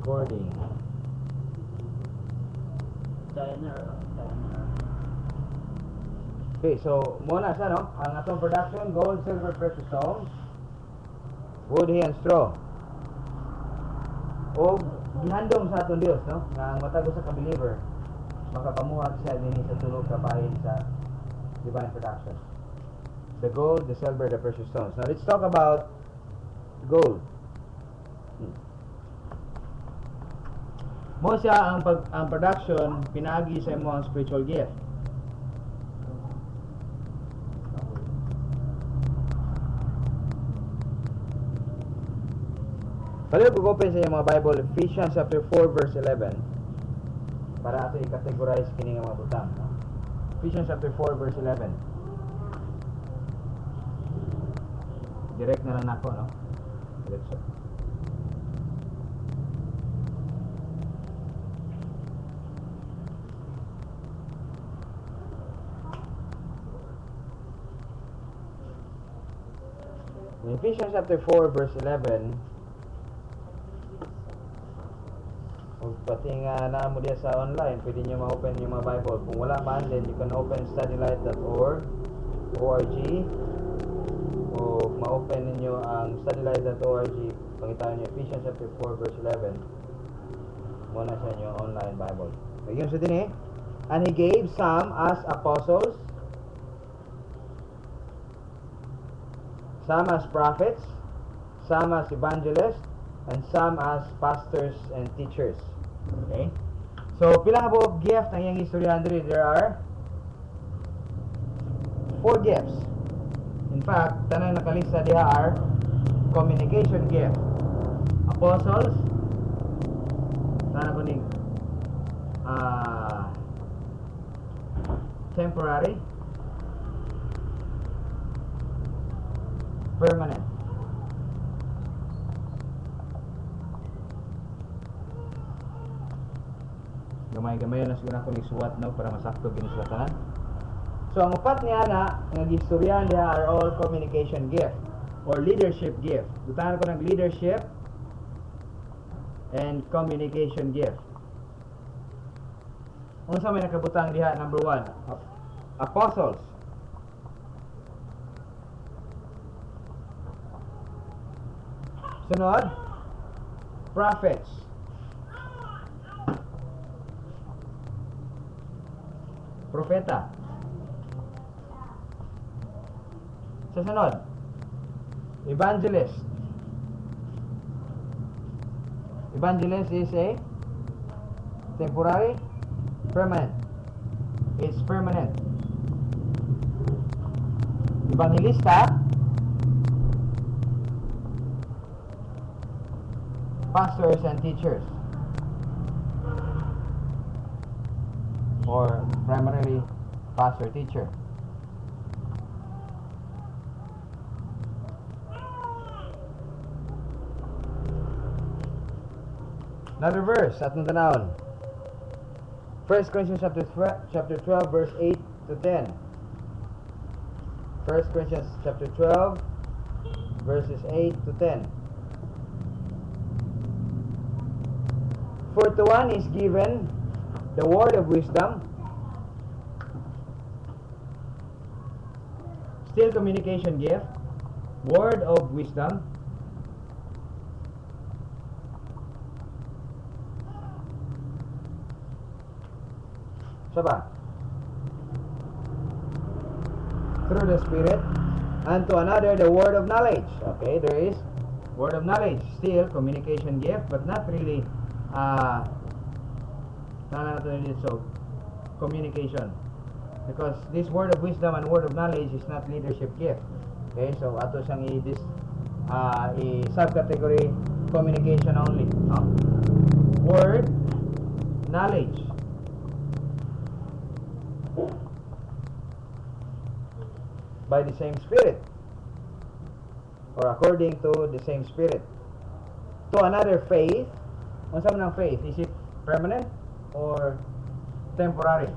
Recording. Okay, so muna siya, no? Ang atong production, gold, silver, precious stones, wood, hay, and straw. O gihandom sa atong Dios, no? Nga ang matag usa ka believer makapamuhat siya dinhi sa tulo ka bahin sa divine production. The gold, the silver, the precious stones. Now let's talk about gold. Mo siya ang production pinaagi sa imo ang spiritual gift. Pwede ko open sa iyong mga Bible, Ephesians chapter 4 verse 11, para ato i-categorize kini nga mga butang, no? Ephesians chapter 4 verse 11. Direct na lang ako, no? Diretso. In Ephesians chapter 4 verse 11, pati nga na mo diya sa online, pwede nyo ma-open yung mga Bible. Kung wala man, then you can open studylight.org o ma-open ninyo ang studylight.org. Pangitaan nyo Ephesians chapter 4 verse 11. Muna sa inyo online Bible. Nagyan sa din and he gave some as apostles, some as prophets, some as evangelists, and some as pastors and teachers. Okay? So, pila po gift ang iyang istorya, Andre? There are 4 gifts. In fact, tanang nakalista diha are communication gift. Apostles, tanang ko ni temporary, permanent. Gamay-gamay na siguro ako nisuwat, no, para masakto ginusulatan. So ang upat niya na nga gistoryahan diha are all communication gift or leadership gift. Butahan ko ng leadership and communication gift. Unsa may nakabutang diha? Number 1, apostles. Sunod, prophets. Propeta. Sa sunod, evangelist. Evangelist is a temporary, permanent. It's permanent. Evangelista, pastors and teachers, or primarily pastor teacher. Another verse at tanawon. 1 Corinthians chapter 12 verse 8 to 10. 1 Corinthians chapter 12 verses 8 to 10. For to one is given the word of wisdom, still communication gift, word of wisdom, saba, through the Spirit, and to another the word of knowledge. Okay, there is word of knowledge, still communication gift, but not really so communication, because this word of wisdom and word of knowledge is not leadership gift. Okay, so ato siyang i-subcategory communication only, no? Word, knowledge. By the same Spirit, or according to the same Spirit. To another faith. Unsa man ang faith? Is it permanent or temporary?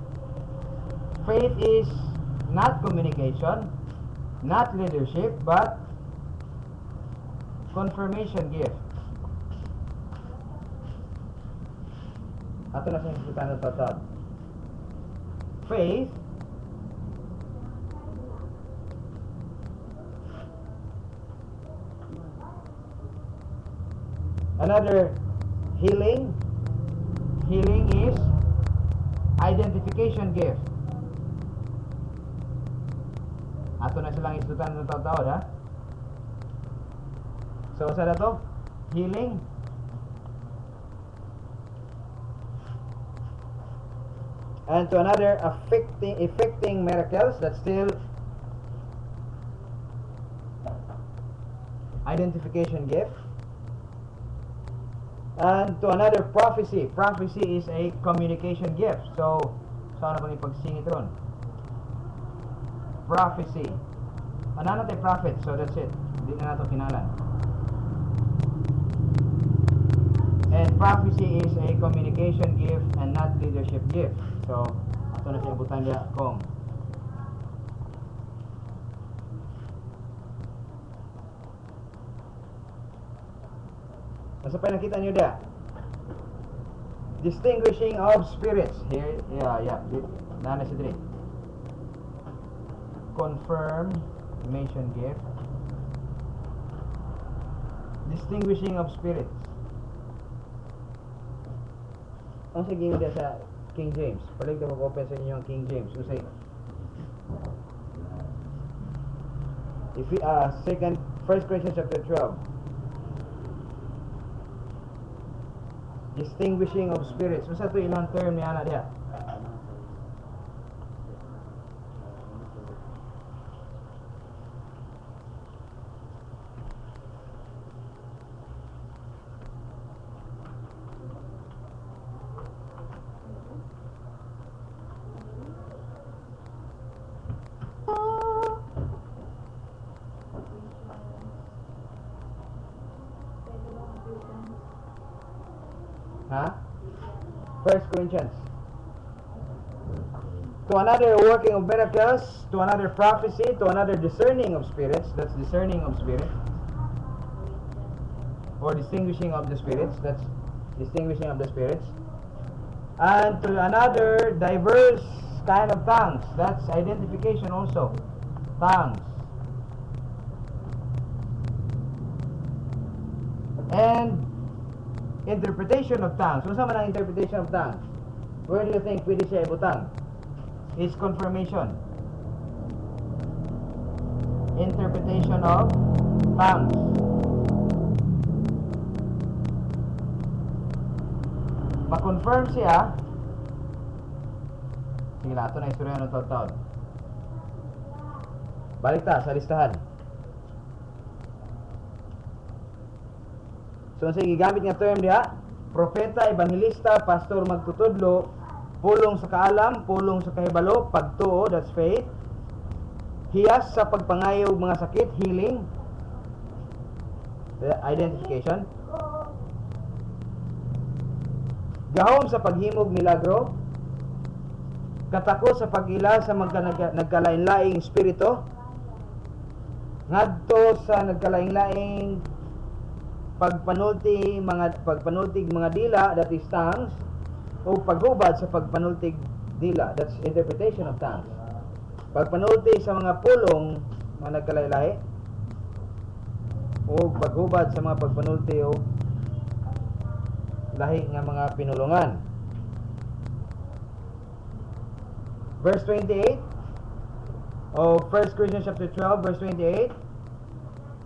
Faith is not communication, not leadership, but confirmation gift. Ato na sa isgutan ng tatad. Faith, another healing. Healing is identification gift. Ato na silang isgutan ng taon, ha? So, sa na to? Healing. And to another, effecting miracles. That's still identification gift. And to another, prophecy. Prophecy is a communication gift. So, saan na bang ipagsingit ron? Prophecy. Ano tayo prophet? So, that's it. Hindi na nato kinalan. And prophecy is a communication gift and not leadership gift. So, ito na siya ibutan niya kong. Nasa pa nakita niyo da? Distinguishing of spirits. Here, yeah. Nana si Dre. Confirmation gift. Distinguishing of spirits. Ang sige mo sa King James. Palig na mag-open sa inyo ang King James. So say, First Corinthians chapter 12. Distinguishing of spirits. Masa ito ilang term niya na diya? First Corinthians. To another working of miracles, to another prophecy, to another discerning of spirits. That's discerning of spirits. Or distinguishing of the spirits. That's distinguishing of the spirits. And to another diverse kind of tongues. That's identification also. Tongues. And interpretation of tongues. Kung saan man ang interpretation of tongues? Where do you think pwede siya ibutang? Is confirmation. Interpretation of tongues. Ma-confirm siya. Sige lang, ito na istorya ng taon-taon. Balik ta sa listahan. So, sige, gamit nga term diha, propeta, evangelista, pastor, magtutudlo, pulong sa kaalam, pulong sa kahibalo, pagtuo, that's faith, hiyas sa pagpangayo mga sakit, healing, identification, gahom sa paghimog milagro, katako sa pag-ila sa nagkalain-laing espiritu, ngadto sa nagkalain-laing pagpanultig mga dila, that is tongues, o paghubad sa pagpanultig dila, that's interpretation of tongues. Pagpanultig sa mga pulong mga nagkalain-lahi, o paghubad sa mga pagpanultig o lahi nga mga pinulungan. Verse 28 of 1 Corinthians chapter 12, verse 28.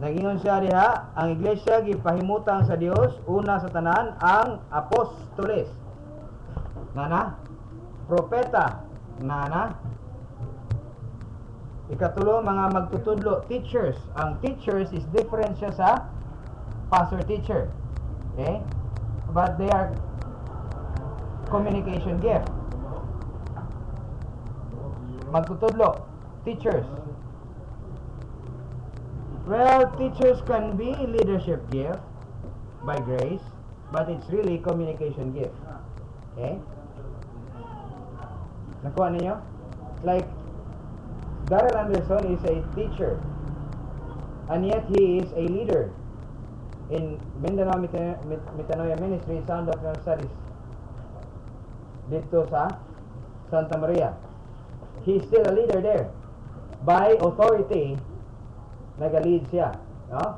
Nagingon siya diha, ang iglesia gipahimutang sa Dios una sa tanan ang apostoles. Nana? Propeta. Nana? Ikatulo, mga magtutudlo, teachers. Ang teachers is different siya sa pastor teacher. Okay? But they are communication gift. Magtutudlo, teachers. Well, teachers can be leadership gift by grace, but it's really communication gift. Okay? Nakuha ninyo? Like, Darrell Anderson is a teacher, and yet he is a leader in Mindanao Metanoia Ministry, Sound Doctrinal Studies. dito sa Santa Maria. He's still a leader there. By authority, nag-lead siya. No?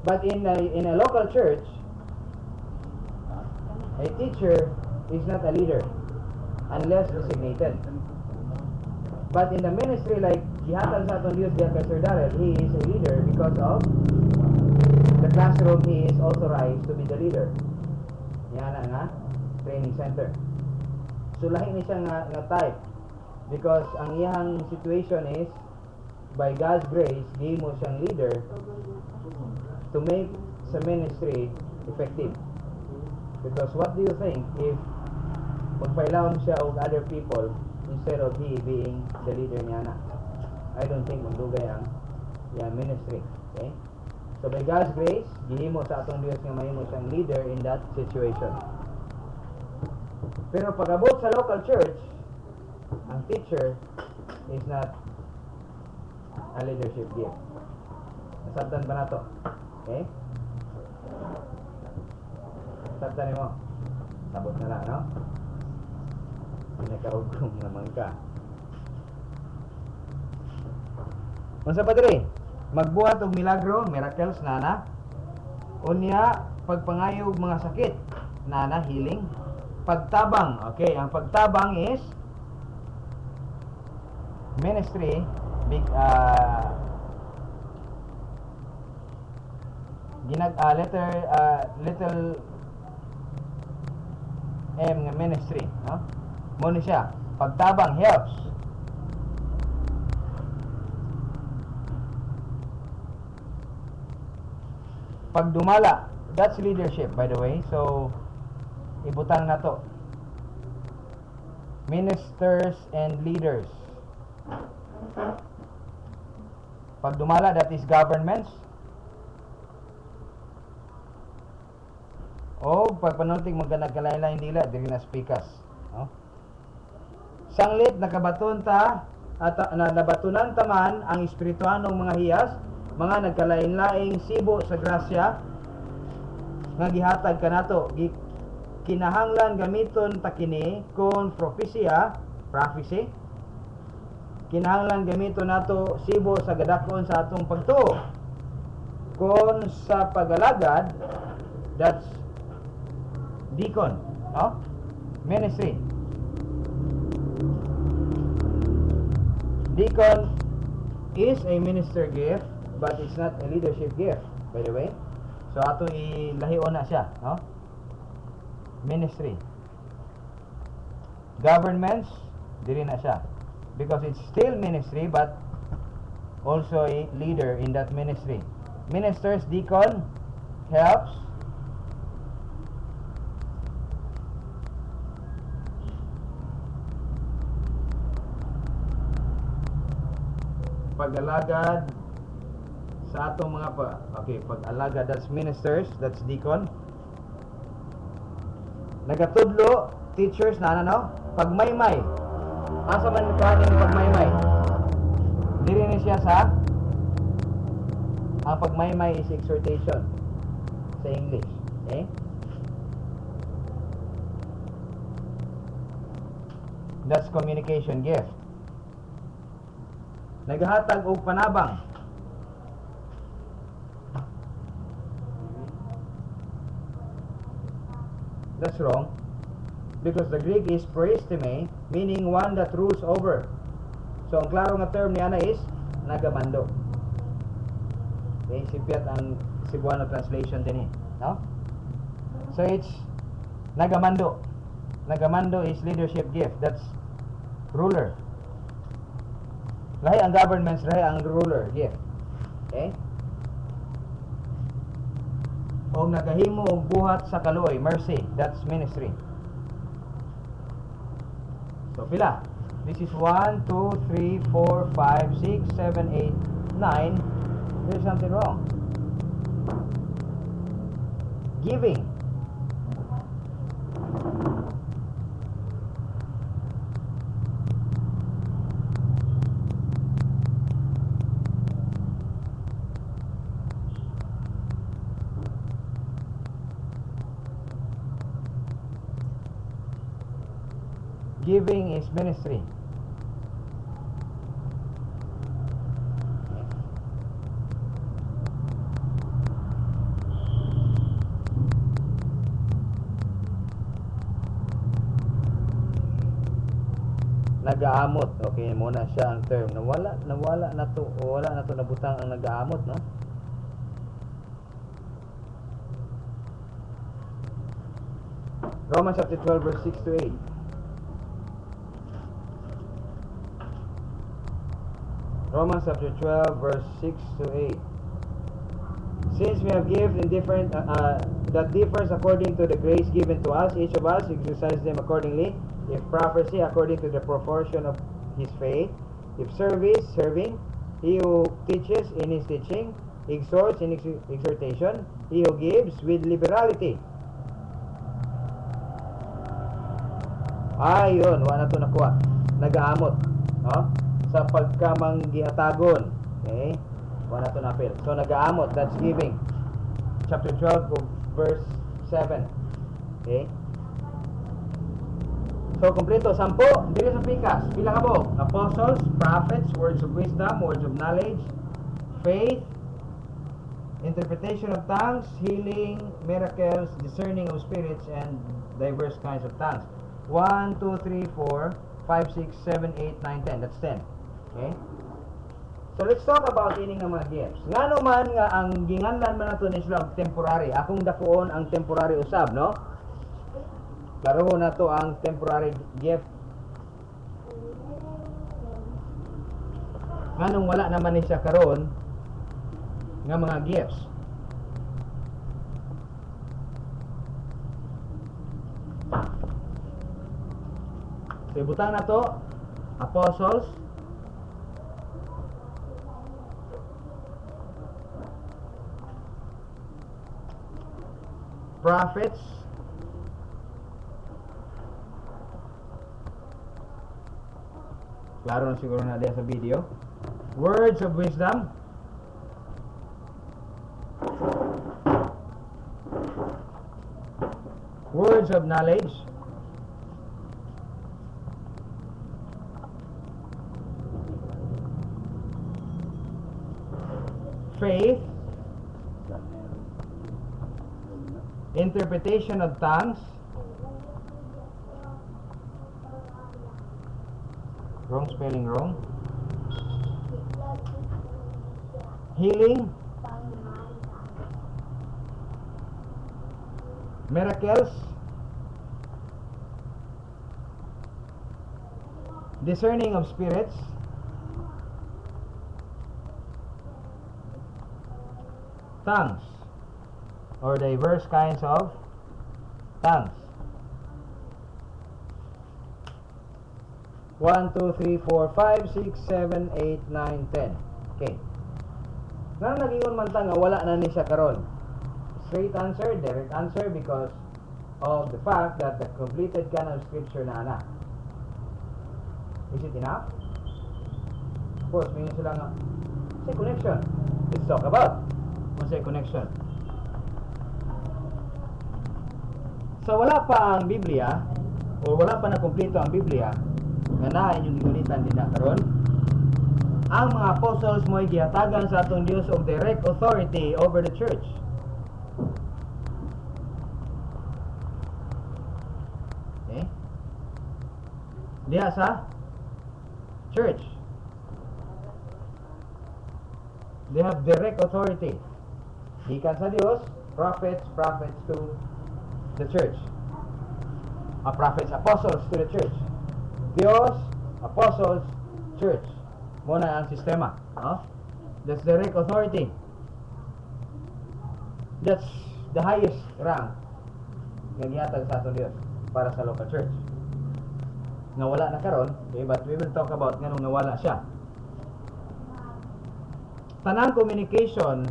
But in a local church, a teacher is not a leader unless designated. But in the ministry like gihatag sa atong Dios diya kay Sir Darrell, he is a leader because of the classroom. He is authorized to be the leader. Yan nga training center. So lahi ni siya nga type because ang iyang situation is by God's grace gihimo siyang leader to make sa ministry effective. Because what do you think if magpailawon siya og other people instead of he being the leader niya na? I don't think magdugay ang ministry. Okay? So by God's grace, gihimo sa atong Dios nga mahimo siyang leader in that situation. Pero pag abot sa local church, ang teacher is not a leadership gift. Nasabtan ba na to? Okay? Nasabtan mo. Sabot na lang, no? Pinakaugong naman ka. Unsa pa diri? Magbuhat og milagro, miracles nana. Unya pagpangayog mga sakit, nana healing. Pagtabang, okay, ang pagtabang is ministry big little M nga ministry, no? Mo ni siya. Pagtabang helps. Pagdumala, that's leadership by the way. So ibutang na to. Ministers and leaders. Pagdumala, that is governments. O pagpanulting magkanagkalain-lain dila diri na speakers, no? Sanglit nakabaton ta at nabatunan taman ang espirituanong mga hiyas, mga nagkalain-laing sibo sa grasya nga gihatag kanato. Kinahanglan gamiton ta kini kon prophecy. Kinahanglan gamiton nato sibo sa gadakon sa atong pagtuo. Kon sa pagalagad, that's deacon, no? Ministry. Deacon is a minister gift, but it's not a leadership gift, by the way. So ato ilahion na siya, no? Ministry. Governments, dili na siya. Because it's still ministry, but also a leader in that ministry. Ministers, deacon, helps. Pag-alagad sa atong mga pag-alagad, that's ministers, that's deacon. Nagatudlo, teachers na no? Pagmaymay. Asa man kaning pagmaymay? Diri ni siya sa ang pagmaymay is exhortation sa English, okay? That's communication gift. Naghatag og panabang. That's wrong. Because the Greek is proisteme, meaning one that rules over. So ang klaro nga term niya na is nagamando. Okay, sipiat ang Cebuano translation din no? So it's nagamando. Nagamando is leadership gift. That's ruler. Lahi ang governments, lahi ang ruler gift. Okay? O nagahimo og buhat sa kaluoy, mercy, that's ministry. So pila? This is 1, 2, 3, 4, 5, 6, 7, 8, 9. There's something wrong. Giving. Giving is ministry. Nagaamot. Okay, muna siya ang term. Nawala na to. Wala na to nabutang ang nagaamot, no? Romans chapter 12 verse 6 to 8. Romans chapter 12 verse 6 to 8. Since we have gifts in different that differs according to the grace given to us, each of us exercise them accordingly. If prophecy, according to the proportion of his faith. If service, serving. He who teaches, in his teaching. Exhorts, in exhortation. He who gives, with liberality. Ayun, wala na ito nakuha. Nagaamot, no? Sa pagkamanggiatagon. Okay? Wala na ito na-appeal. So, nagaamot, that's giving. Chapter 12, verse 7. Okay? So, kompleto, 10, dili sa pikas. Pila ka po? Apostles, prophets, words of wisdom, words of knowledge, faith, interpretation of tongues, healing, miracles, discerning of spirits, and diverse kinds of tongues. 1, 2, 3, 4, 5, 6, 7, 8, 9, 10. That's 10. Okay? So, let's talk about ining ng mga gifts. Nga naman nga, ang ginganlan man nato ni sila temporary. Akong dakuon ang temporary usab, no? Klaro na to ang temporary gift. Nganong wala naman ni siya karon nga mga gifts. So, ibutang na to, apostles, prophets, klaro na siguro na diya sa video, words of wisdom, words of knowledge, faith, interpretation of tongues, wrong spelling, wrong, healing, miracles, discerning of spirits, tongues, or diverse kinds of tongues. 1, 2, 3, 4, 5, 6, 7, 8, 9, 10. Okay. Nga nagingon man ta nga wala na ni siya karon. Straight answer, direct answer, because of the fact that the completed canon of scripture na ana. Is it enough? Of course, may sila nga say connection. Let's talk about say connection. So wala pa ang Biblia o wala pa na kumpleto ang Biblia nga naa inyong gigunitan din na karon. Ang mga apostles mo'y gihatagan sa atong Dios og direct authority over the church. Okay? Diha sa church. They have direct authority. Gikan sa Dios, prophets to the church. Prophets, apostles to the church. Dios, apostles, church. Muna ang sistema. No? That's direct authority. That's the highest rank nga gihatag sa atong Dios para sa local church. Nawala na karon, okay, but we will talk about nganong nawala siya. Tanang communication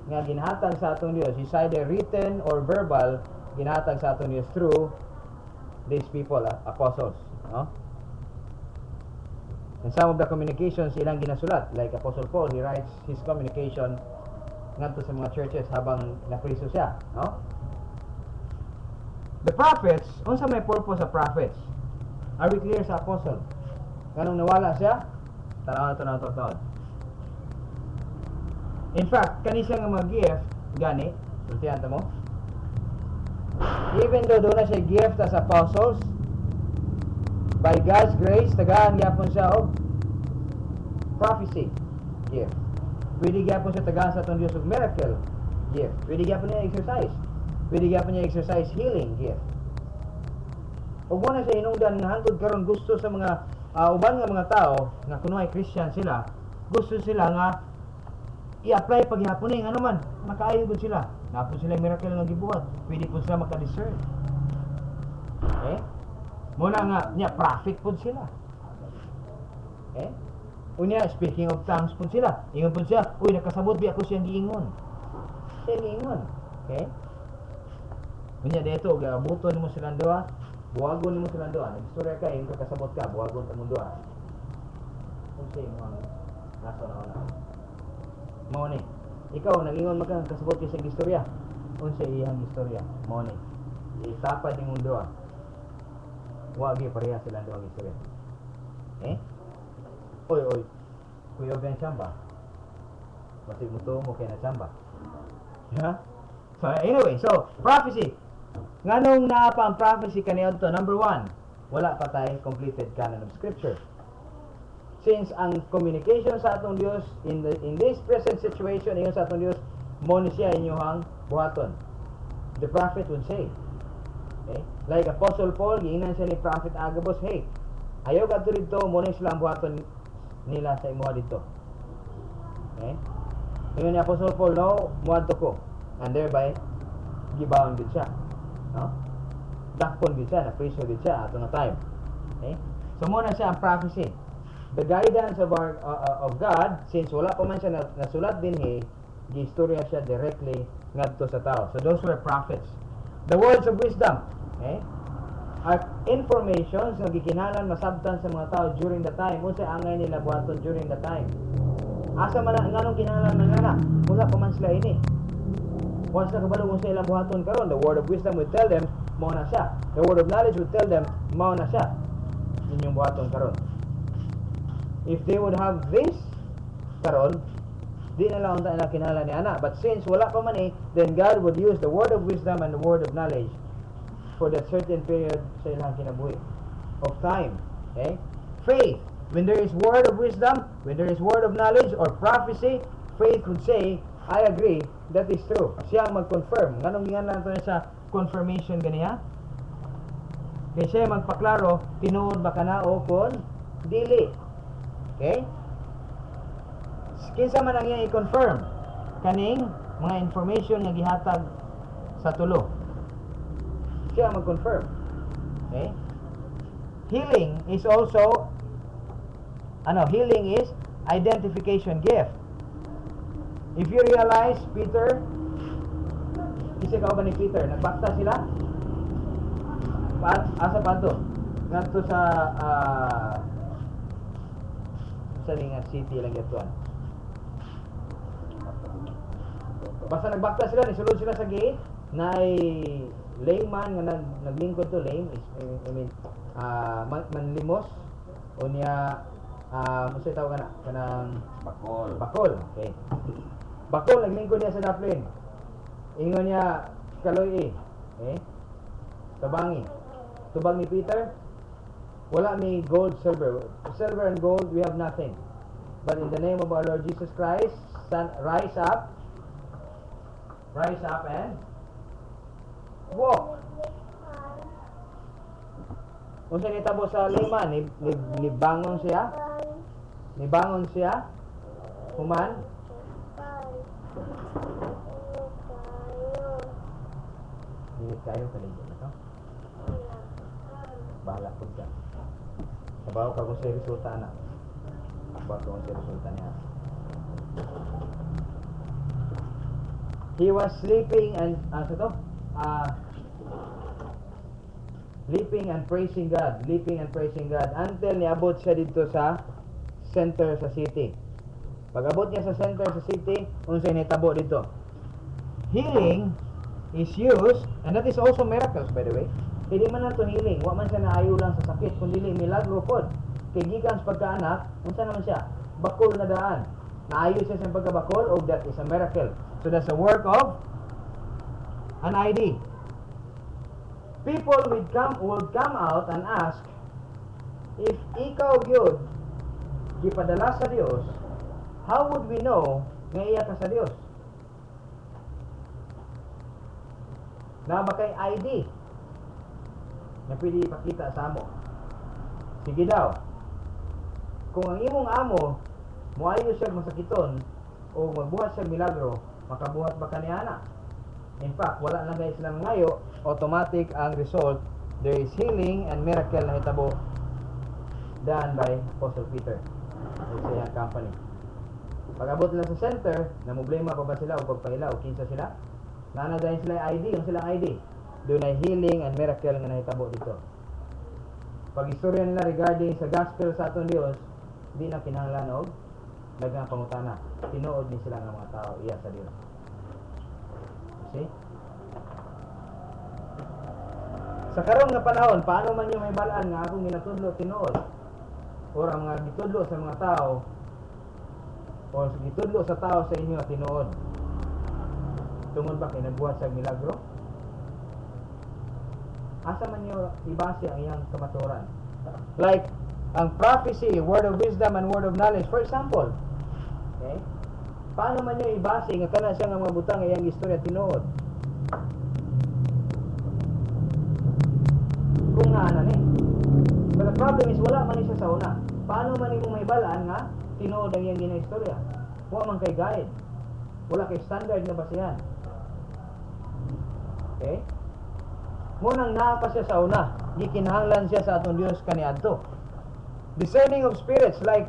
nga ginhatag sa atong Dios is either written or verbal, ginhatag sa atong Dios through these people, apostles, no? And some of the communications ilang ginasulat, like Apostle Paul, he writes his communication ngadto sa mga churches habang napriso siya, no? The prophets, unsa may purpose sa prophets? Are we clear sa apostle? Ganong nawala siya? Tanaw. In fact, kani siya nga mga gift, gani, sultihan ta mo. Even though doon na siya gift as apostles, by God's grace, tagaan gyapon siya og prophecy gift. Pwede gyapon siya tagaan sa atong Dios og miracle gift. Pwede gyapon niya exercise. Pwede gyapon niya exercise healing gift. Ug mo na siya hinungdan nga hangtod karon gusto sa mga uban nga mga tao nga kuno ay Christian sila, gusto sila nga i-apply paghihapon ni ano man makaayo gud sila. Napon sila miracle nga gibuhat. Pwede po sila maka-discern. Okay? Muna nga niya prophet pud sila. Okay? Unya speaking of tongues pud sila. Ingon pud siya, uy nakasabot bi ako siyang giingon. Siyang giingon. Okay? Unya dito gabuton mo silang duha, buhagon mo silang duha. Nagstorya ka ing kakasabot ka, buhagon ta mo duha. Unsay mo ang nasa na. Mao ni. Ikaw nag-ingon man ka kasabot ka sa istorya. Unsay iyang istorya? Mao ni. Itapad nimong duha. Wa gi pareha sila duha ang istorya. Oy. Kuya ben chamba. Masig mo to mo kay na chamba. Yeah? So anyway, so prophecy. Nganong naa pa ang prophecy kaniadto? Number 1, wala pa tay completed canon of scripture. Since ang communication sa atong Dios in this present situation ingon sa atong Dios mo ni siya inyong buhaton. The prophet would say, okay? Like Apostle Paul, giingnan siya ni Prophet Agabus, hey, ayaw ka dito mo ni sila ang buhaton nila sa imuha dito. Okay? Ingon ni Apostle Paul, no, muadto ko. And thereby gibawon gid siya. No? Dakpon gid siya, na preso gid siya ato nga time. Okay? So mo na siya ang prophecy. The guidance of our of God, since wala pa man siya nasulat dinhi, giistorya siya directly ngadto sa tao. So those were prophets. The words of wisdom, okay, are informations nga gikinahanglan masabtan sa mga tao during the time. Unsay angay nila buhaton during the time. Asa man nganong kinahanglan nana? Wala pa man sila ini. Once na kabalo kung sa ilang buhaton karon, the word of wisdom would tell them mao na siya. The word of knowledge would tell them mao na siya. Inyong buhaton karon. If they would have this karon, di na lang tayo kinahanglan ni ana. But since wala pa man then God would use the word of wisdom and the word of knowledge for that certain period sa ilang kinabuhi of time. Okay? Faith. When there is word of wisdom, when there is word of knowledge or prophecy, faith would say, I agree, that is true. Siya mag-confirm. Nganong gingan lang ito sa confirmation ganiya? Kaya siya magpaklaro, tinuod ba ka na o kon dili. Okay? Kinsa man ang iyang i-confirm kaning mga information nga gihatag sa tulo. Siya mag-confirm. Okay? Healing is also healing is identification gift. If you realize Peter, isa ka ba ni Peter, nagbakta sila? Asa pa to? Ngadto sa nga city lang yatuan. Basta nagbakta sila, nisulod sila sa gate, na layman nga naglingkod to, lame is manlimos o niya musay tawag kanang bakol. Okay. Bakol naglingkod niya sa daplin. Ingon niya kaloy okay? Tubang ni Peter, wala may gold, silver and gold we have nothing. But in the name of our Lord Jesus Christ, rise up and walk. Kung sa nitabo sa lima, nibangon siya, human. Hindi kayo kaligyan na to. Bahala po ka. Sabaw ka kung sa resulta na. Sabaw ka kung sa resulta niya. He was sleeping and leaping and praising God until niabot siya dito sa center sa city. Pag abot niya sa center sa city, unsay nitabo dito. Healing is used, and that is also miracles by the way. Hindi man lang to healing, wa man siya naayo lang sa sakit, kundi milagro pod. Kay gikan sa pagkaanak, unsa naman siya? Bakol na daan. Naayo siya sa pagkabakol, oh, that is a miracle. So that's a work of an ID. People would come out and ask, if ikaw gyud gipadala sa Dios, how would we know nga iya ka sa Dios? Na ba kay ID na pwede ipakita sa amo? Sige daw. Kung ang imong amo moayo siya masakiton o magbuhat siya milagro, makabuhat ba kaniana? In fact, wala lang guys silang ngayo, automatic ang result. There is healing and miracle na hitabo done by Apostle Peter sa iyang company. Pag-abot nila sa center, na problema pa ba sila o pagpailaw? Kinsa sila? Nanagayin sila ID, yung silang ID. Doon ay healing and miracle nga nahitabo dito. Pag-istorya nila regarding sa gospel sa atong Dios, di na kinahanglan og daghang pangutana. Tinuod ni sila nga mga tao iya sa Dios. See? Sa karon nga panahon, paano man yung may balaan nga akong ginatudlo tinuod? Or ang mga gitudlo sa mga tao, o gitudlo sa tao sa inyo tinuod? Tungod ba kay nagbuhat sa milagro? Asa man nyo ibase ang iyang kamaturan? Like, ang prophecy, word of wisdom and word of knowledge, for example. Okay? Paano man nyo ibase nga kana siya nga mga butang ang iyang istorya tinuod? Kung nga na ni. But the problem is, wala man siya sa una. Paano man imong may balaan nga tinuod ang iyang ginaistorya? Wa man kay guide. Wala kay standard na basihan. Okay? Munang naa pa siya sa una, gikinahanglan siya sa atong Dios kaniadto. Discerning of spirits, like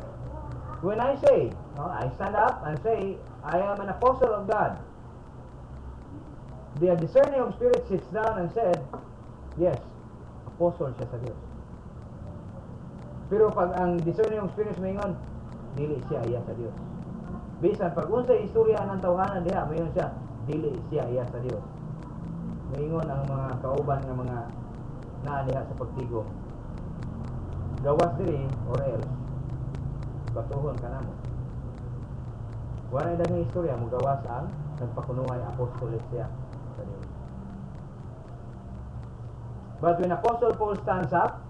when I say, I stand up and say, I am an apostle of God. The discerning of spirits sits down and said, yes, apostle siya sa Dios. Pero pag ang discerning of spirits maingon, dili siya iya sa Dios. Bisan pag unsay istorya ng tawhanan diha, mayon siya, dili siya iya sa Dios. Maingon ang mga kauban ng mga naa diha sa pagtigo, gawas diri or else batuhon ka namo. Wala na daghang istorya mo gawas ang nagpakunuhay apostoles siya sa Dios. But when Apostle Paul stands up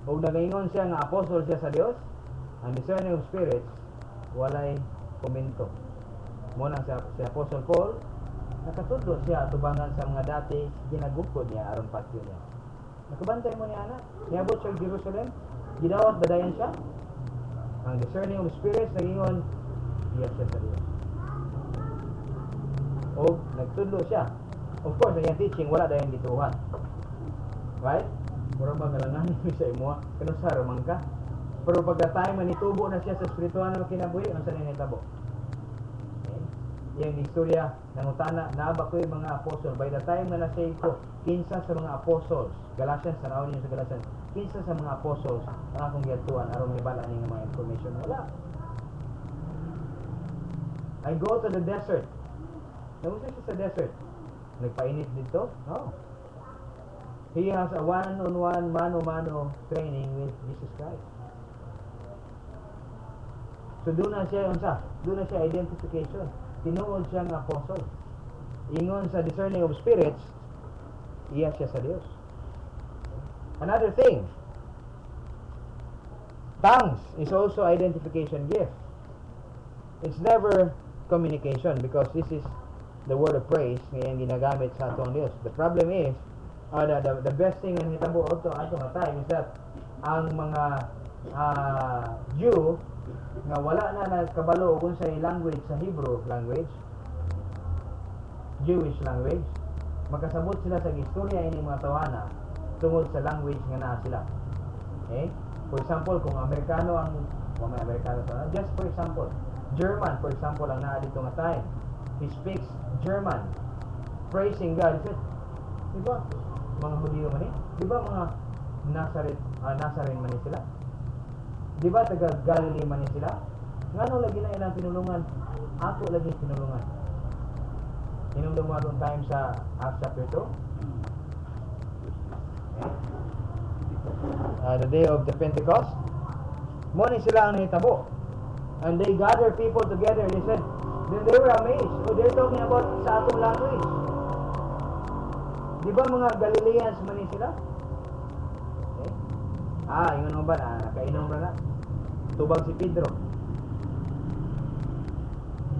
ug nagaingon siya nga apostle siya sa Dios, ang discerning of spirits walay komento. Muna si Apostle Paul nakatudlo siya tubangan sa mga dati ginagukod niya aron patyo niya. Nakabantay mo niya anak, niabot siya Jerusalem, gidawat badayan siya. Ang discerning of spirits nagingon, iya siya sa Dios. O nagtudlo siya. Of course, ang teaching wala dayon gituhan. Right? Mura ba ngalangan ni sa imo? Kano sa romang ka? Pero pagka-time man itubo na siya sa spiritual na kinabuhi, unsa ni nitabo? Yung istorya ng utana naaba ko yung mga apostol. By the time na nasave ko, kinsa sa mga apostles, Galatians, tanawin niyo sa Galatians, kinsa sa mga apostles ang akong giyatuan aron mibala ning mga information? Wala. I go to the desert. Namusta siya sa desert? Nagpainit dito? No. He has a one-on-one, mano-mano training with Jesus Christ. So doon na siya, doon na siya identification. Tinuod siya ng apostle. Ingon sa discerning of spirits, iya siya sa Dios. Another thing, tongues is also identification gift. It's never communication because this is the word of praise ngayon ginagamit sa atong Dios. The problem is, the best thing na hitabo ato nga time is that ang mga Jew nga wala na nagkabalo kung sa language sa Hebrew language, Jewish language, makasabot sila sa istorya ini mga tawana tungod sa language nga naa sila. Okay? For example, kung Amerikano ang may Amerikano tawana, just for example, German for example ang naa dito nga time, he speaks German, praising God. He said, diba mga Hudyo man eh? Diba mga Nazarene man sila? Diba taga Galilee man sila? Ngano lagi na ilang pinulungan? Ako lagi pinulungan. Inong dumadong time sa Acts chapter 2. The day of the Pentecost. Mo ni sila ang nahitabo. And they gather people together. They said, then they were amazed. So they're talking about sa atong language. Di ba mga Galileans man ni sila? Okay. Ingon ba na nakainom ra na. Tubag si Pedro.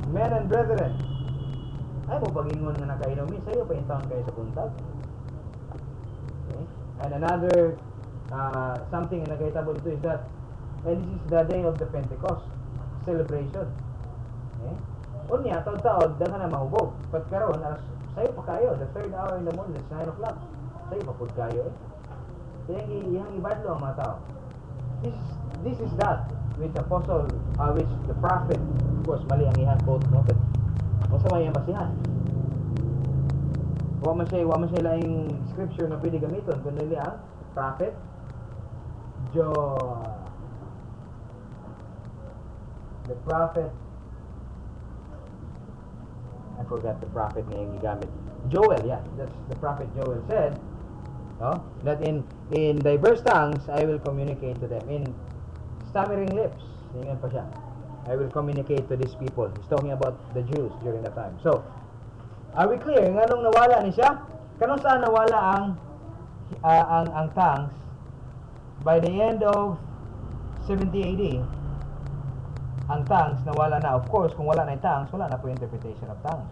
Men and brethren, ay mo pagingon nga nakainom ni sayo pa intawon kayo sa buntag. Okay. And another something na nakahitabo dito is that, and this is the day of the Pentecost celebration. Okay. Unya taud-taud daghan na mahubog. But karon sayo pa kayo, the third hour in the morning, it's 9 o'clock. Sayo pa pud kayo. Kaya iyang ibadlo ang mga tao. This is that which apostle, which the prophet, of course mali ang iyang quote, no? But masama iyang basihan. Wa man siya laing scripture na pwede gamiton kundi ang prophet the prophet, I forgot the prophet nga yung gigamit. Joel, yeah, that's the prophet Joel said, no, that in diverse tongues I will communicate to them. In stammering lips, ingan pa siya, I will communicate to these people. He's talking about the Jews during that time. So, are we clear? Nganong nawala ni siya? Kanong saan nawala ang tongues? By the end of 70 AD, ang tongues nawala na. Of course, kung wala na yung tongues, wala na po interpretation of tongues.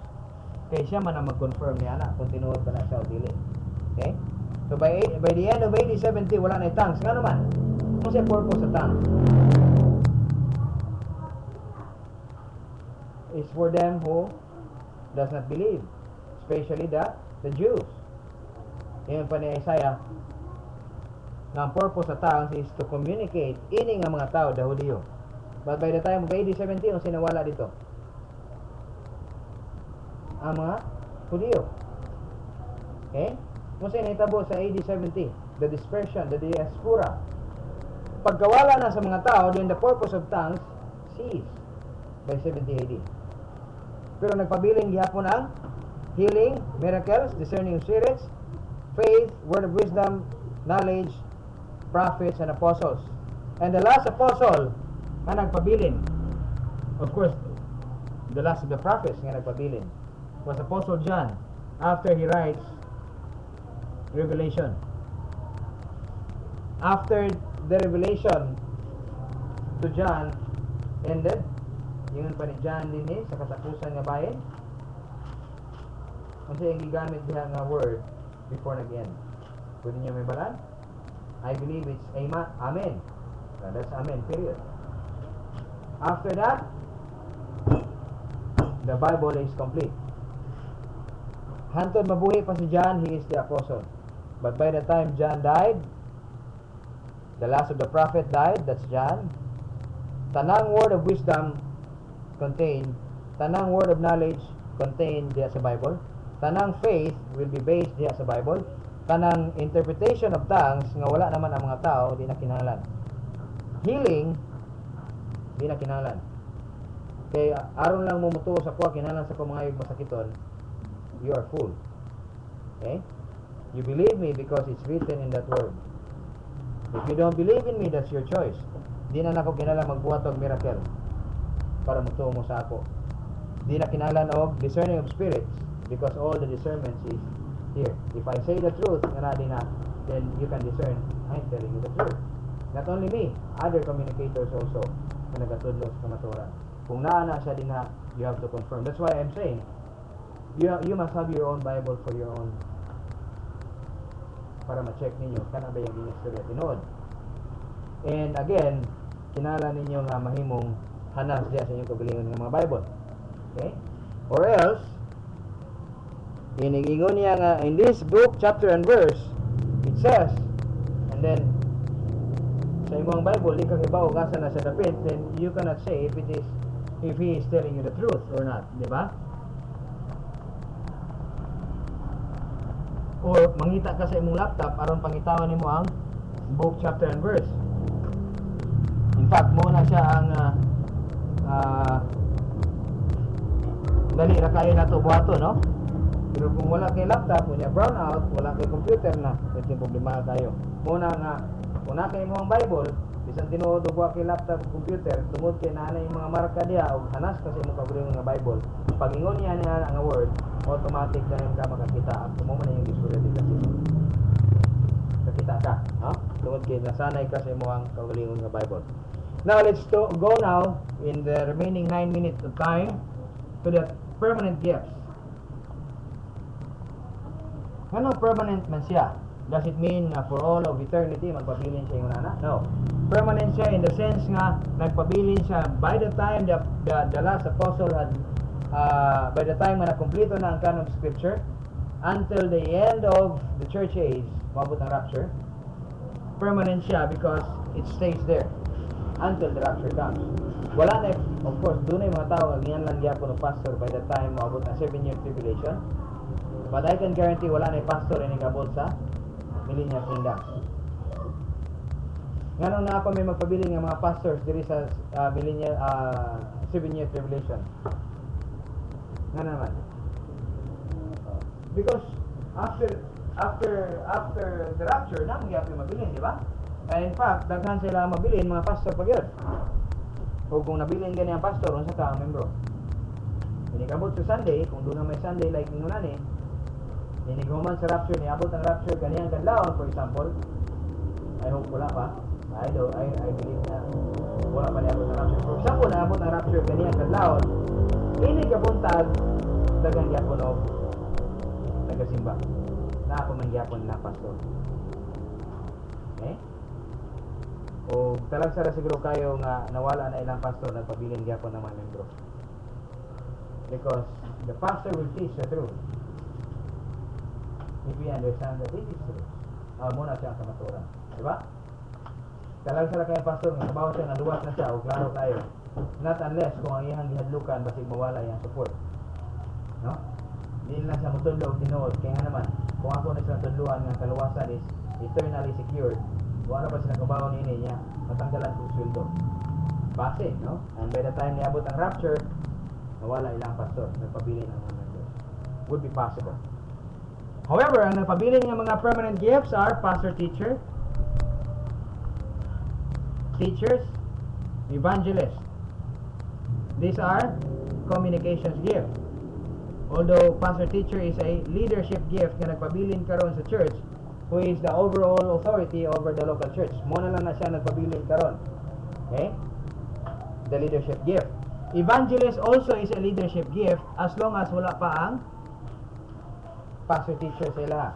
Kaya siya man ang mag-confirm niya na kung tinuod ba na siya o dili. Okay? So by the end of AD 70, wala na yung tongues. Nga naman, kung siya purpose sa tongues is for them who does not believe, especially the Jews. Yan pa ni Isaiah, na ang purpose sa tongues is to communicate ini nga mga tao, the Hudiyo. But by the time of AD 70, ang sinawala dito ang mga Hudiyo. Okay? Kung sino hitabo sa AD 70, the dispersion, the diaspora. Pagkawala na sa mga tao, then the purpose of tongues ceased by 70 AD. Pero nagpabiling gihapon ang healing, miracles, discerning of spirits, faith, word of wisdom, knowledge, prophets, and apostles. And the last apostle nga nagpabilin, of course, the last of the prophets nga nagpabilin, was Apostle John after he writes Revelation. After the revelation to John ended, yun pa ni John din sa katapusan nga bahin, kasi yung gigamit diha nga word before nag-end. Pwede niyo may balan? I believe it's amen. That's amen, period. After that, the Bible is complete. Hantod mabuhi pa si John, he is the apostle. But by the time John died, the last of the prophet died, that's John. Tanang word of wisdom contained, tanang word of knowledge contained diya sa Bible. Tanang faith will be based diya sa Bible. Tanang interpretation of tongues nga wala naman ang mga tao, di na kinahanglan. Healing, di na kinahanglan. Kaya aron lang mo mutuo sa kuha, kinahanglan sa kumangayog masakiton, you are full. Okay? You believe me because it's written in that word. If you don't believe in me, that's your choice. Di na nako kinahanglan magbuhat og miracle para mutuo mo sa ako. Di na kinahanglan og discerning of spirits because all the discernment is here. If I say the truth, then you can discern I'm telling you the truth. Not only me, other communicators also na nagatudlo sa kamatuoran. Kung naa na siya din na, you have to confirm. That's why I'm saying you must have your own Bible for your own, para ma-check ninyo kana ba yung ginistorya tinuod. And again, kinahanglan ninyo nga mahimong hanas diya sa inyong kagalingon nga mga Bible. Okay? Or else iningon niya nga in this book, chapter and verse, it says, and then sa imong Bible di ka hibaw asa na sa dapit, then you cannot say if he is telling you the truth or not, di ba? Or mangita ka sa imong laptop aron pangitawan nimo ang book, chapter and verse. In fact, mo na siya ang dali ra kayo nato buhato, no? Pero kung wala kay laptop, unya brown out, wala kay computer na, pwede problema kayo. Muna nga, kung na kay mo ang Bible, bisan tinuod og wa kay laptop o computer, tungod kay naa yung mga marka diha og hanas kasi mo kabulong nga Bible. Pag ingon niya nga word, automatic na rin ka makakita. At mo man yung istorya dito kasi kakita ka, ha? Tungod kay nasanay ka sa imong kaugalingon nga Bible. Now let's go now in the remaining 9 minutes of time to the permanent gifts. Ano permanent man siya? Does it mean for all of eternity magpabilin siya yung nana? No. Permanent siya in the sense nga nagpabilin siya by the time the last apostle had by the time na nakumpleto na ang canon of scripture until the end of the church age, mabot ang rapture. Permanent siya because it stays there until the rapture comes. Wala na, of course, doon ay mga tao ang yan lang gyapon ng pastor by the time mabot ang 7-year tribulation. But I can guarantee wala na pastor ini kabot sa millennial kingdom. Nganong na ako may magpabiling ng mga pastors diri sa millennial 7-year tribulation. Nga naman. Because after the rapture na mga gyapon mabilin, di ba? And in fact, daghan sila mabilin mga pastor pa gyud. O kung nabilin gani ang pastor, unsa ka ang membro? Inikabot sa Sunday, kung doon na may Sunday like ningunan inighuman sa rapture, niabot ang rapture kaniyang kadlawon, for example. I hope wala pa. I believe na wala pa niabot ang rapture. For example, naabot ang rapture kaniyang kadlawon, inikabuntag dagang gyapon og nagasimba. Na ako man gyapon na pastor. Okay? O talagsara siguro kayo nga nawala na ilang pastor nagpabilin gyapon ng mga membro. Because the pastor will teach the truth. If we understand that this is true, muna siya ang kamaturan. Diba? Talagsara kayo pastor, nga kabaw siya, naluwas na siya, o klaro tayo. Not unless kung ang iyang gihadlukan, basig mawala iyang support. No? Hindi lang siya mutudlo o tinuod. Kaya nga naman, kung ako na silang tudluan ng kaluwasan is eternally secured, wala pa silang kabaw niya niya, matanggalan kong sweldo. Base, no? And by the time niabot ang rapture, nawala ilang pastor, nagpabili ng mga members. Would be possible. However, ang nagpabili ng mga permanent gifts are pastor, teachers, evangelists. These are communications gift. Although pastor teacher is a leadership gift na nagpabilin karon sa church, who is the overall authority over the local church. Muna lang na siya nagpabilin karon. Okay? The leadership gift. Evangelist also is a leadership gift as long as wala pa ang pastor teacher sila.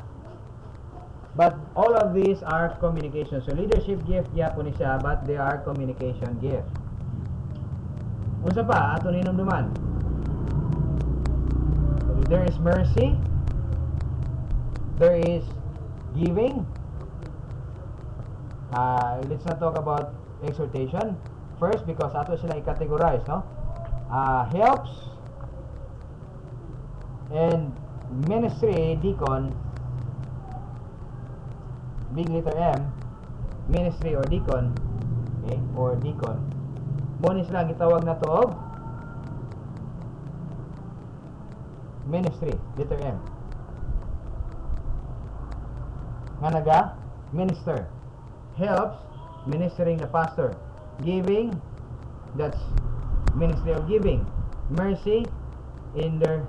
But all of these are communication. So leadership gift gyapon ni siya, but they are communication gift. Unsa pa ato hinumduman? There is mercy. There is giving. Let's not talk about exhortation first because ato sila i-categorize, no? Helps and ministry, deacon, big letter M, ministry or deacon, okay, or deacon. Mo ni sila gitawag na to og ministry, letter M. Nga naga minister. Helps, ministering the pastor. Giving, that's ministry of giving. Mercy, in their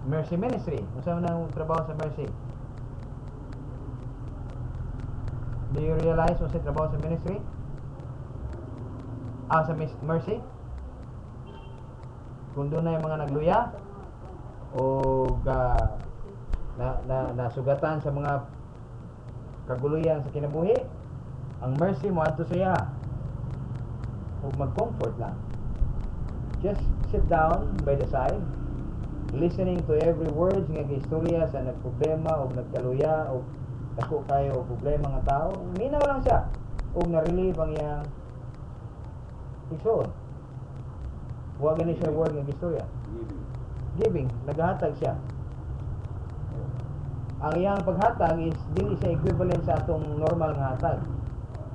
mercy ministry. Unsa man ang trabaho sa mercy? Do you realize unsa trabaho sa ministry? Sa mercy? Kung doon na yung mga nagluya o nasugatan sa mga kaguluyan sa kinabuhi, ang mercy mo adto siya o mag-comfort lang. Just sit down by the side, listening to every words nga istorya sa nagproblema o nagkaluya o dako kayo o problema nga tao, minaw lang siya o na-relieve ang iyang igsoon. Huwag gani siya word nga istorya. Giving, naghatag siya. Ang iyang paghatag is dili siya equivalent sa atong normal nga hatag.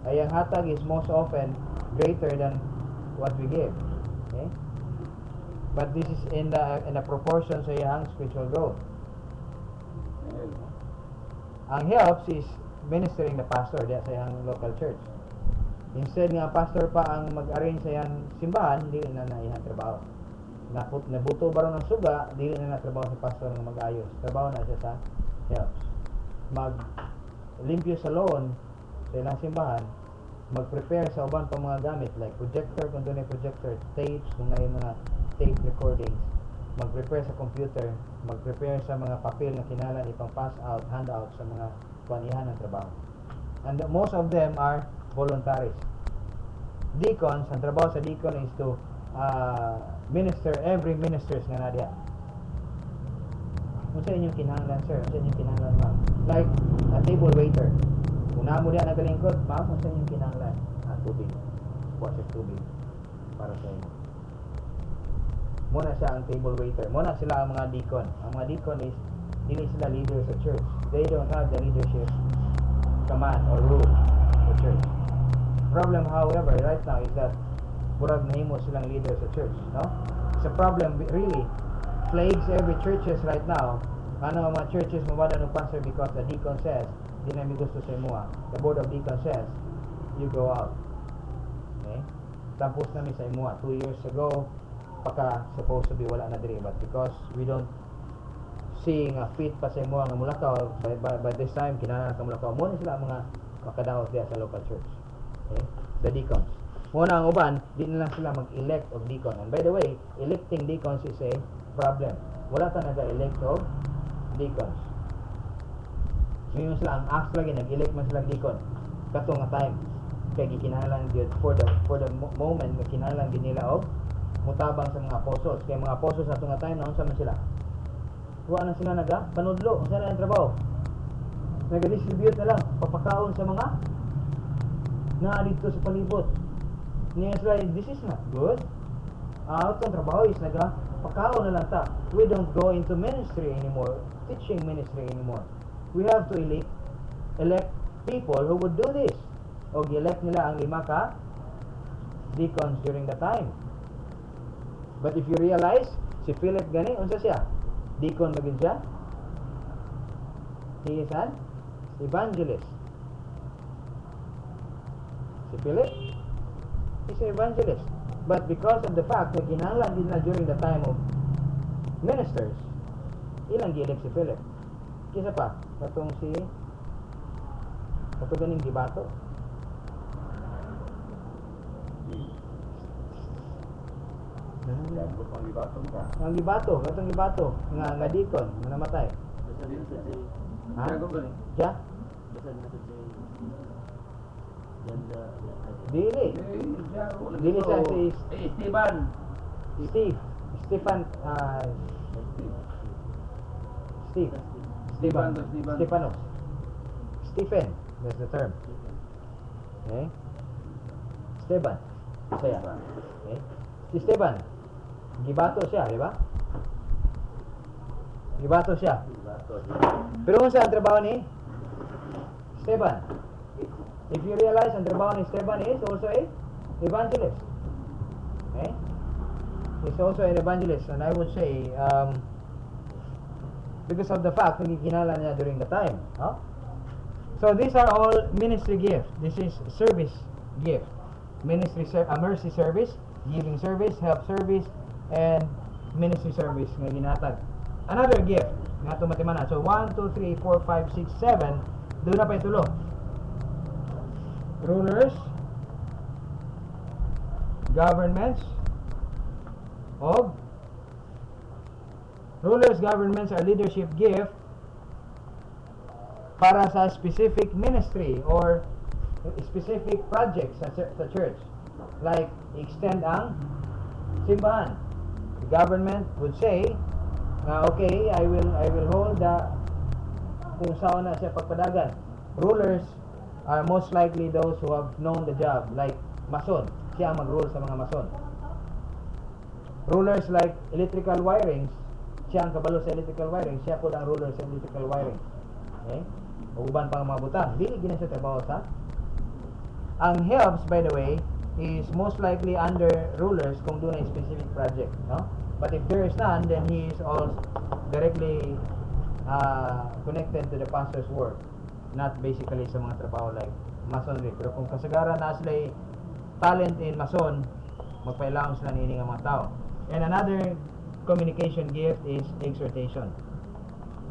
Ay ang hatag is most often greater than what we give. Okay? But this is in the proportion sa iyang spiritual growth. Ang helps is ministering the pastor diya sa iyang local church. Instead nga pastor pa ang mag-arrange sa iyang simbahan, dili na iyang trabaho. Nabuto ba ron ng suga, dili na trabaho sa pastor ng mag-ayos. Trabaho na siya sa helps. Mag-limpyo sa lawn sa ilang simbahan, mag-prepare sa uban pang mga gamit like projector kung doon ay projector, tapes kung may mga tape recordings, mag-prepare sa computer, mag-prepare sa mga papel na kinahanglan ipang pass out, hand out sa mga panihan ng trabaho. And most of them are voluntaries. Deacons, ang trabaho sa deacon is to minister every ministers nga na diha. Kung sa inyong kinahanglan sir, kung sa inyong kinahanglan ma'am, like a table waiter, kung namo diha nagalingkod ma'am, kung sa inyong kinahanglan tubig, water tubig para sa inyo. Muna siya ang table waiter, muna sila ang mga deacon. Ang mga deacon is dili sila leaders sa church, they don't have the leadership command or rule sa church. Problem however right now is that burag nahimo silang leader sa church, no? It's a problem really plagues every churches right now. Ano ang mga churches mawala ng pastor because the deacon says di na mi gusto sa imo. The board of deacon says you go out. Okay? Tapos na mi sa imo 2 years ago paka supposed to be wala na diri, but because we don't seeing a fit pa sa imo nga mulakaw by this time kinahanglan ka mulakaw mo na sila mga makadaot diya sa local church. Okay? The deacons. Muna ang uban, di na lang sila mag-elect of deacon. And by the way, electing deacons is a problem. Wala ka nag-elect of deacons. Ngayon sila, ang acts lagi, nag-elect man sila deacon. Kato nga time. Kaya gikinahanglan yun, for the moment, gikinahanglan din nila of mutabang sa mga apostles. Kaya mga apostles sa nga time, naon sa man sila? Huwag na sila panudlo. Ang sila ang trabaho. Nag-distribute na lang, papakaon sa mga na dito sa palibot. Niya sila, this is not good. Itong trabaho is pakaon na lang ta. We don't go into ministry anymore, teaching ministry anymore. We have to elect people who would do this. O elect nila ang 5 ka deacons during the time. But if you realize, si Philip gani, unsa siya? Deacon magin siya? He is an evangelist. Si Philip is an evangelist. But because of the fact na kinahanglan din na during the time of ministers, ilang gi-elect si Philip. Kisa pa, katong ganing Gibato. Ang Gibato, katong Gibato nga deacon nga namatay. Ha? Siya? Dili siya si Stephen, that's the term. Okay? Esteban. Siya. Okay? Si Esteban, Gibato siya, di ba? Gibato siya. Pero kung saan trabaho ni Esteban? If you realize, ang trabaho ni Esteban is also a evangelist. Okay? He's also an evangelist, and I would say, because of the fact na gikinahanglan niya during the time. Huh? So these are all ministry gifts. This is service gift. Mercy service, giving service, help service, and ministry service nga ginatag. Another gift nga ito matimana. So 1, 2, 3, 4, 5, 6, 7. Doon na pa itulo. Rulers, governments are leadership gift para sa specific ministry or specific projects sa church, like extend ang simbahan. The government would say okay, I will hold kung saan na siya pagpadagan. Rulers are most likely those who have known the job, like mason, siya ang mag-rule sa mga mason. Rulers like electrical wirings, siya ang kabalo sa electrical wiring, siya po ang ruler sa electrical wiring. Okay? O uban pang mga butang, dili gina siya trabaho sa. Ang helps, by the way, is most likely under rulers kung doon ay specific project, no? But if there is none, then he is all directly connected to the pastor's work, not basically sa mga trabaho like masonry. Pero kung kasagaran na sila talent in mason, magpailaon sila nining ang mga tao. And another communication gift is exhortation.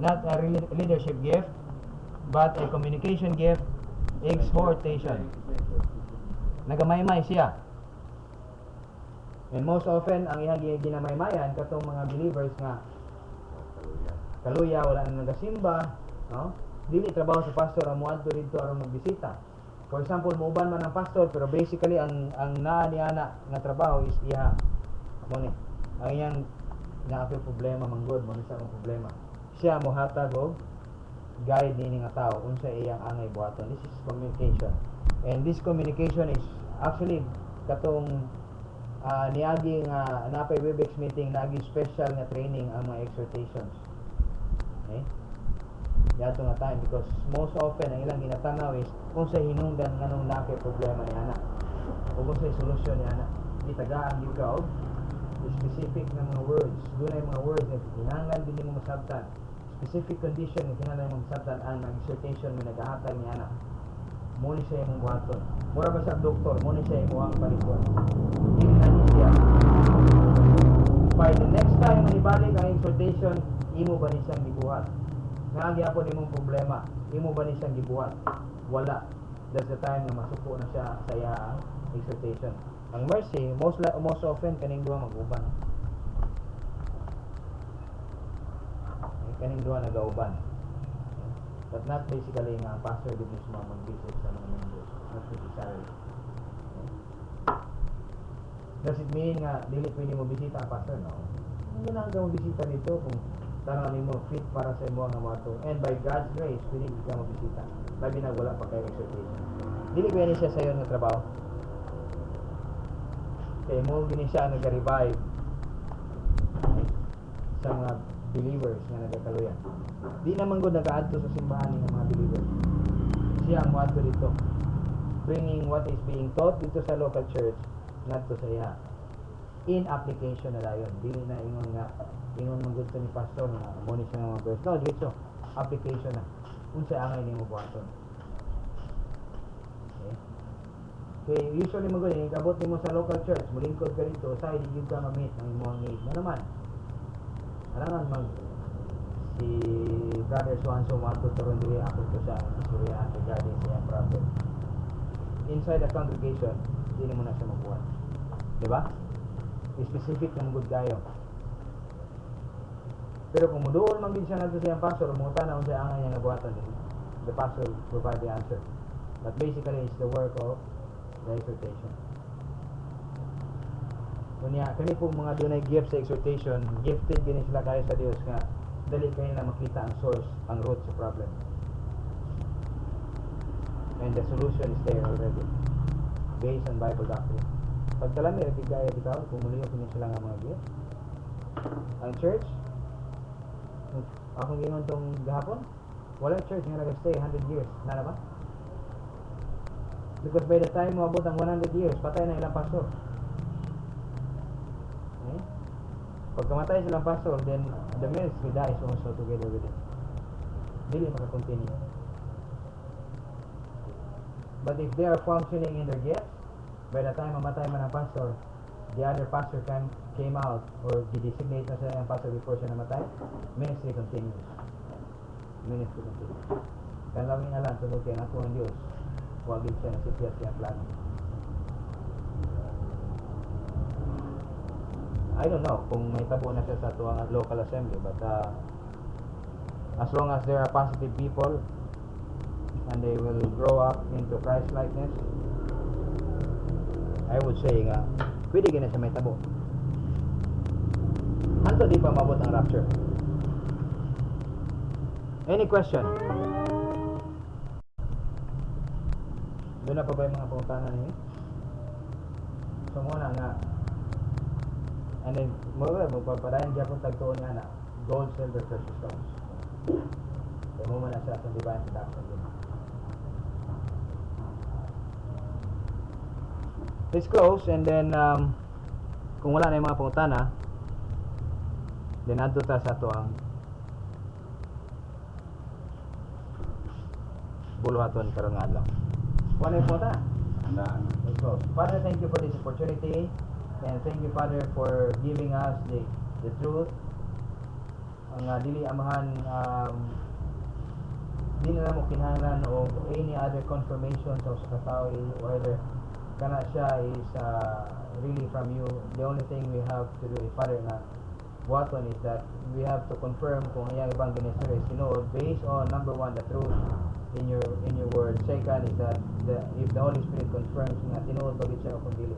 Not a leadership gift, but a communication gift, exhortation. Nagamaymay siya. And most often, ang iyang ginamaymay-mayan katong mga believers nga kaluya, wala na nagasimba, no? Dili trabaho sa pastor ang muadto dito aron magbisita. For example, muuban man ang pastor pero basically ang naa ni ana nga trabaho is iha. Mo ni ang iyang naapil problema manggod mo sa ang problema. Siya mohatag og guide nini nga tao unsa iyang angay buhaton. This is communication. And this communication is actually katong niagi nga napay Webex meeting nagi special nga training ang mga exhortations. Okay? Yato nga time because most often ang ilang ginatanaw is kung sa hinungdan nganong napay problema ni ana o kung sa solusyon ni ana itagaan gyud ka og specific na mga words. Dunay mga words na kinahanglan din mo masabtan, specific condition nga kinahanglan mo masabtan ang exhortation mo nagahatag ni ana. Mo ni siya imong buhaton. Mura ba siya doktor, mo ni siya imong palikon. Ingnan siya. By the next time manibalik ang exhortation, imo ba ni siyang gibuhat? Nga gyapon imong problema, imo ba ni siyang gibuhat? Wala. That's the time na masuko na siya sa iyang exhortation. Ang mercy, most often kaning duha mag-uban. Kaning duha nagauban. But not basically nga pastor din mismo mag-visit sa mga members. Not necessarily. Does it mean nga dili pwede mo bisita ang pastor? No. Hindi na mo bisita dito kung tanong mo fit para sa imo nga mato. And by God's grace, pwede ka mo bisita. Labi na wala pa kayo exhortation. Dili pwede siya sa iyo nga trabaho. Kaya mo gini siya nag-revive sa mga believers nga nagkakaluyan. Di naman gud nag-aadto sa simbahan ng mga believers. Siya ang muadto dito. Bringing what is being taught dito sa local church ngadto sa iya. In application na dayon. Dili na ingon man gud ni pastor na mo ni siya mga verse. No, dito application na. Unsa angay nimo buhaton. Okay, usually mo gani kabot nimo sa local church, mulingkod ka dito, say di gyud ka ma-meet ang imong need. Ano naman? Alangan mag si Brother Suanso Marco Toron dili ako to sa istorya regarding sa iyang problem. Inside the congregation, di mo na siya mabuhat. Di ba? Specific ng good kayo. Pero kung muduol man gid siya ngadto sa iyang pastor, mo tanaw unsa angay niya nabuhatan din. The pastor provide the answer. But basically it's the work of the exhortation. Kunya kani po mga dunay gift sa exhortation, gifted gini sila kayo sa Dios nga dali kayo na makita ang source, ang root sa problem. And the solution is there already based on Bible doctrine. Pagkalami gaya bitaw kung muliyo kini sila nga mga gift. Ang church akong gingon tong gahapon, wala church nga nagastay 100 years, na ba? Because by the time mo abot ang 100 years, patay na ilang pastor. Okay? Pag kamatay silang pastor, then the ministry dies also together with it. Dili maka-continue. But if they are functioning in their gifts, by the time mamatay man ang pastor, the other pastor came out or designate na siya ang pastor before siya namatay, ministry continues. Ministry continues. Kaya lang nga lang, sunod kayo ako ang Diyos. Wagin siya na siya plano. I don't know kung may tabo na siya sa tuwang local assembly, but as long as there are positive people and they will grow up into Christ likeness, I would say nga pwede gina siya may tabo. Hanto di pa mabot ang rapture. Any question? Doon na pa ba yung mga pangutanan niyo? So muna nga, and then magpapadayan dyan kung tagtuon nga na gold, silver, precious stones. So mo muna siya sa divine seduction din. Let's close and then kung wala na yung mga pangutana, Then adto ta sa ato ang buluhaton karon nga adlaw. Wala po ta. Let's go. Father, thank you for this opportunity, and thank you, Father, for giving us the truth. Ang dili amahan di na mo kinahanglan o any other confirmation sa usa ka tawo, whether kana siya is really from you. The only thing we have to do, Father, na waton is that we have to confirm kung iyang ibang ginisir is tinuod based on number one, the truth in your word. Second is that if the Holy Spirit confirms nga tinuod bagid siya o kung dili.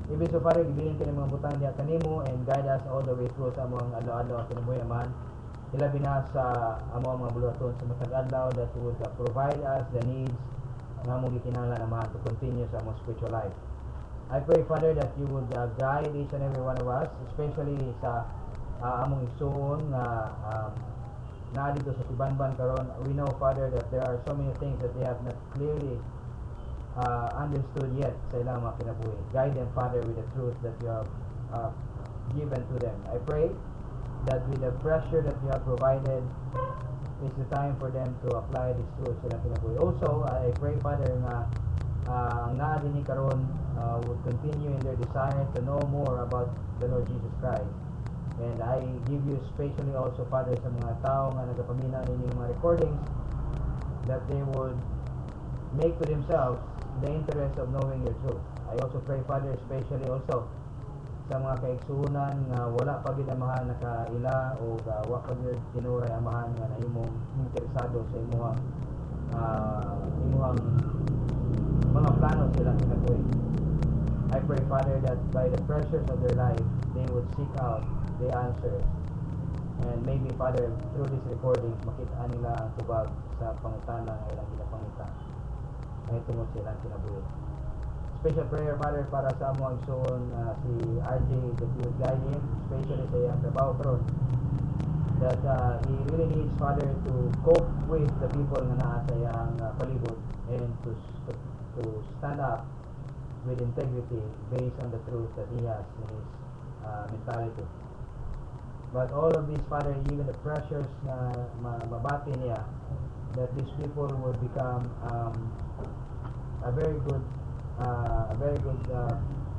Ibig so, Father, gibilin ka ng mga butang diha kanimo and guide us all the way through sa among adlaw-adlaw kinabuhi amahan. Ilabi na sa among mga buluhaton sa matag adlaw that would provide us the needs nga among gikinahanglan amahan to continue sa among spiritual life. I pray, Father, that you would guide each and every one of us, especially sa among igsuon nga naa dito sa Tibanban karon. We know, Father, that there are so many things that they have not clearly understood yet sa ilang mga kinabuhi. Guide them, Father, with the truth that you have given to them. I pray that with the pressure that you have provided, it's the time for them to apply this truth sa ilang kinabuhi. Also, I pray, Father, nga ang naa dinhi karon would continue in their desire to know more about the Lord Jesus Christ. And I give you especially also, Father, sa mga tao nga nagapamina nining mga recordings, that they would make to themselves the interest of knowing your truth. I also pray, Father, especially also sa mga kaigsuonan nga wala pa gid amahan nakaila o wa pa gid tinuray amahan nga nahimong interesado sa imuhang mga plano sila kinabuhi. I pray, Father, that by the pressures of their life, they would seek out the answers. And maybe, Father, through these recordings, makita nila ang tubag sa pangutana nga ilang ginapangita ay tungod sa ilang kinabuhi. Special prayer, Father, para sa among igsoon si RJ, that you would guide him, especially sa iyang trabaho karon, that he really needs, Father, to cope with the people nga naa sa iyang palibot, and to stand up with integrity based on the truth that he has in his mentality. But all of these, Father, even the pressures na mabati niya, that these people would become a very good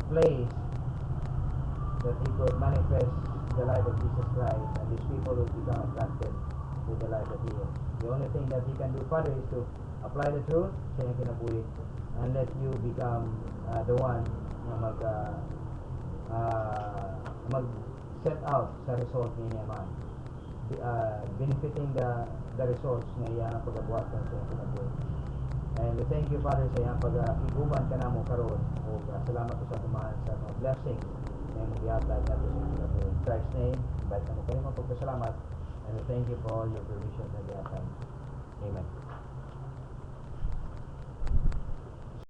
place that he could manifest the life of Jesus Christ, and these people would become attracted with the life that he is. The only thing that he can do, Father, is to apply the truth sa iyang kinabuhi, and let you become the one na mag set out sa result niya man, benefiting the results na iyang pagabuhatan sa iyang kinabuhi. And we thank you, Father, sa iyang pag-iguban ka na mo karon, o salamat sa tumahan sa mga blessings na iyong gihatag nato sa iyong kinabuhi. In Christ's name, invite na mo kayo magpagpasalamat, and we thank you for all your provisions and gihatag.